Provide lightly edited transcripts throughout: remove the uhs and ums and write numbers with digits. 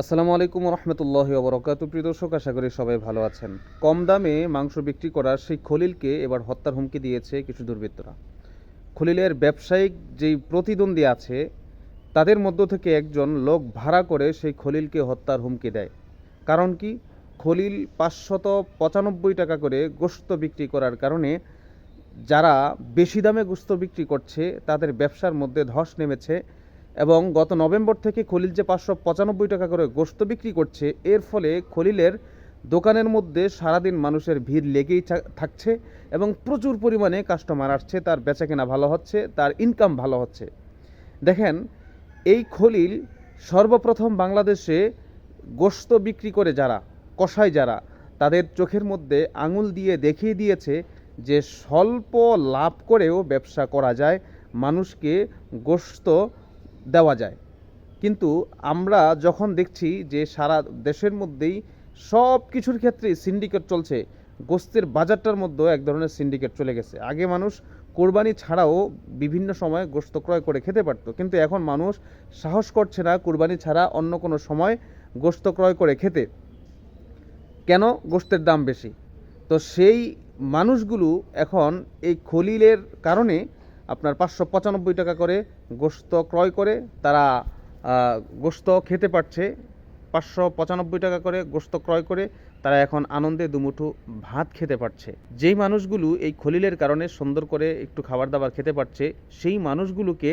আসসালামু আলাইকুম রহমতুল্লাহি ওবরাকাতুহু। প্রিয় দর্শক, আশা করি সবাই ভালো আছেন। কম দামে মাংস বিক্রি করার সেই খলিলকে এবার হত্যার হুমকি দিয়েছে কিছু দুর্বৃত্তরা। খলিলের ব্যবসায়িক যেই প্রতিদ্বন্দ্বী আছে তাদের মধ্য থেকে একজন লোক ভাড়া করে সেই খলিলকে হত্যার হুমকি দেয়। কারণ কি? খলিল 595 টাকা করে গোশত বিক্রি করার কারণে যারা বেশি দামে গোশত বিক্রি করছে তাদের ব্যবসার মধ্যে ধস নেমেছে। এবং গত নভেম্বর থেকে খলিল যে 595 টাকা করে গোশত বিক্রি করছে, এর ফলে খলিলের দোকানের মধ্যে সারাদিন মানুষের ভিড় লেগেই থাকছে এবং প্রচুর পরিমাণে কাস্টমার আসছে, তার বেচাকেনা ভালো হচ্ছে, তার ইনকাম ভালো হচ্ছে। দেখেন, এই খলিল সর্বপ্রথম বাংলাদেশে গোশত বিক্রি করে যারা কসাই, যারা তাদের চোখের মধ্যে আঙুল দিয়ে দেখিয়ে দিয়েছে যে স্বল্প লাভ করেও ব্যবসা করা যায়, মানুষকে গোশত দেওয়া যায়। কিন্তু আমরা যখন দেখছি যে সারা দেশের মধ্যেই সব কিছুর ক্ষেত্রেই সিন্ডিকেট চলছে, গোশতের বাজারটার মধ্যেও এক ধরনের সিন্ডিকেট চলে গেছে। আগে মানুষ কোরবানি ছাড়াও বিভিন্ন সময় গোশত ক্রয় করে খেতে পারত, কিন্তু এখন মানুষ সাহস করছে না কোরবানি ছাড়া অন্য কোনো সময় গোশত ক্রয় করে খেতে। কেন? গোশতের দাম বেশি। তো সেই মানুষগুলো এখন এই খলিলের কারণে আপনার 595 টাকা করে গোশত ক্রয় করে তারা গোশত খেতে পারছে। 595 টাকা করে গোশত ক্রয় করে তারা এখন আনন্দে দুমুঠো ভাত খেতে পারছে। যেই মানুষগুলো এই খলিলের কারণে সুন্দর করে একটু খাবার দাবার খেতে পারছে, সেই মানুষগুলোকে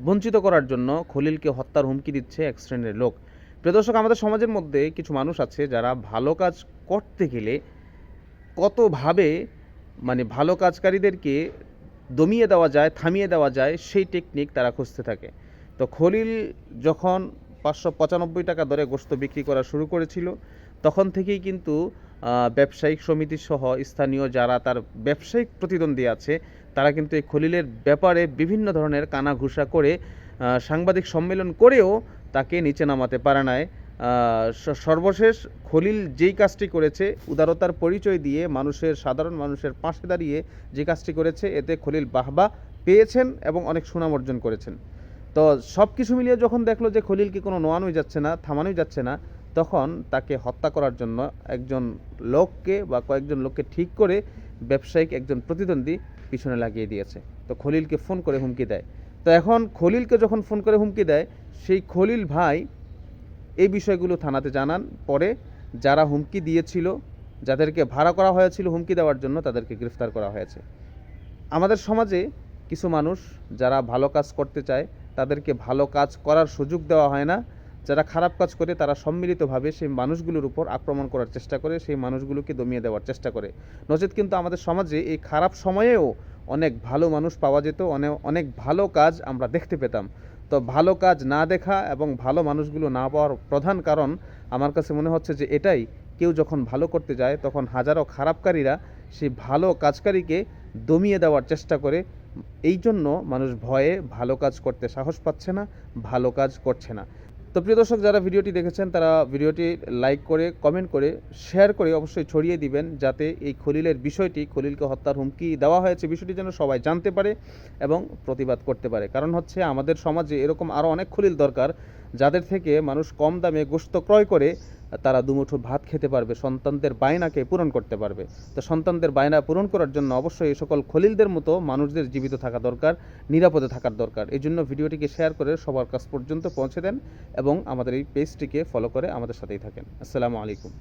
বঞ্চিত করার জন্য খলিলকে হত্যার হুমকি দিচ্ছে এক শ্রেণীর লোক। প্রিয় দর্শক, আমাদের সমাজের মধ্যে কিছু মানুষ আছে যারা ভালো কাজ করতে গেলে কতভাবে ভালো কাজকারীদেরকে দমিয়ে দেওয়া যায়, থামিয়ে দেওয়া যায়, সেই টেকনিক তারা খুঁজতে থাকে। তো খলিল যখন 595 টাকা দরে গোশত বিক্রি করা শুরু করেছিল, তখন থেকেই কিন্তু ব্যবসায়িক সমিতি সহ স্থানীয় যারা তার ব্যবসায়িক প্রতিদ্বন্দ্বী আছে, তারা কিন্তু এই খলিলের ব্যাপারে বিভিন্ন ধরনের কানাঘুষা করে সাংবাদিক সম্মেলন করেও তাকে নিচে নামাতে পারে নাই। সর্বশেষ খলিল যেই কাজটি করেছে, উদারতার পরিচয় দিয়ে সাধারণ মানুষের পাশে দাঁড়িয়ে যে কাজটি করেছে, এতে খলিল বাহবা পেয়েছেন এবং অনেক সুনাম অর্জন করেছেন। তো সব কিছু মিলিয়ে যখন দেখলো যে খলিলকে কোনো নোয়ানোই যাচ্ছে না, থামানোই যাচ্ছে না, তখন তাকে হত্যা করার জন্য একজন লোককে বা কয়েকজন লোককে ঠিক করে ব্যবসায়িক একজন প্রতিদ্বন্দ্বী পিছনে লাগিয়ে দিয়েছে। তো খলিলকে ফোন করে হুমকি দেয়। তো এখন খলিলকে যখন ফোন করে হুমকি দেয়, সেই খলিল ভাই এই বিষয়গুলো থানাতে জানান। পরে যারা হুমকি দিয়েছিল, যাদেরকে ভাড়া করা হয়েছিল হুমকি দেওয়ার জন্য, তাদেরকে গ্রেফতার করা হয়েছে। আমাদের সমাজে কিছু মানুষ যারা ভালো কাজ করতে চায়, তাদেরকে ভালো কাজ করার সুযোগ দেওয়া হয় না। যারা খারাপ কাজ করে তারা সম্মিলিতভাবে সেই মানুষগুলোর উপর আক্রমণ করার চেষ্টা করে, সেই মানুষগুলোকে দমিয়ে দেওয়ার চেষ্টা করে। নচেত কিন্তু আমাদের সমাজে এই খারাপ সময়েও অনেক ভালো মানুষ পাওয়া যেত, অনেক ভালো কাজ আমরা দেখতে পেতাম। তো ভালো কাজ না দেখা এবং ভালো মানুষগুলো না পাওয়ার প্রধান কারণ আমার কাছে মনে হচ্ছে যে এটাই, কেউ যখন ভালো করতে যায় তখন হাজারো খারাপকারীরা সেই ভালো কাজকারীকে দমিয়ে দেওয়ার চেষ্টা করে। এই জন্য মানুষ ভয়ে ভালো কাজ করতে সাহস পাচ্ছে না, ভালো কাজ করছে না। তো প্রিয় দর্শক, যারা ভিডিওটি দেখেছেন তারা ভিডিওটি লাইক করে, কমেন্ট করে, শেয়ার করে অবশ্যই ছড়িয়ে দিবেন, যাতে এই খলিলের বিষয়টি, খলিলকে হত্যার হুমকি দেওয়া হয়েছে বিষয়টি যেন সবাই জানতে পারে এবং প্রতিবাদ করতে পারে। কারণ হচ্ছে আমাদের সমাজে এরকম আরও অনেক খলিল দরকার, যাদের থেকে মানুষ কম দামে গোশত ক্রয় করে তারা দুমুঠো ভাত খেতে পারবে, সন্তানদের বায়নাকে পূরণ করতে পারবে। তো সন্তানদের বায়না পূরণ করার জন্য অবশ্যই এই সকল খলিলদের মতো মানুষদের জীবিত থাকা দরকার, নিরাপদে থাকার দরকার। এই জন্য ভিডিওটিকে শেয়ার করে সবার কাছ পর্যন্ত পৌঁছে দেন এবং আমাদের এই পেজটিকে ফলো করে আমাদের সাথেই থাকেন। আসসালামু আলাইকুম।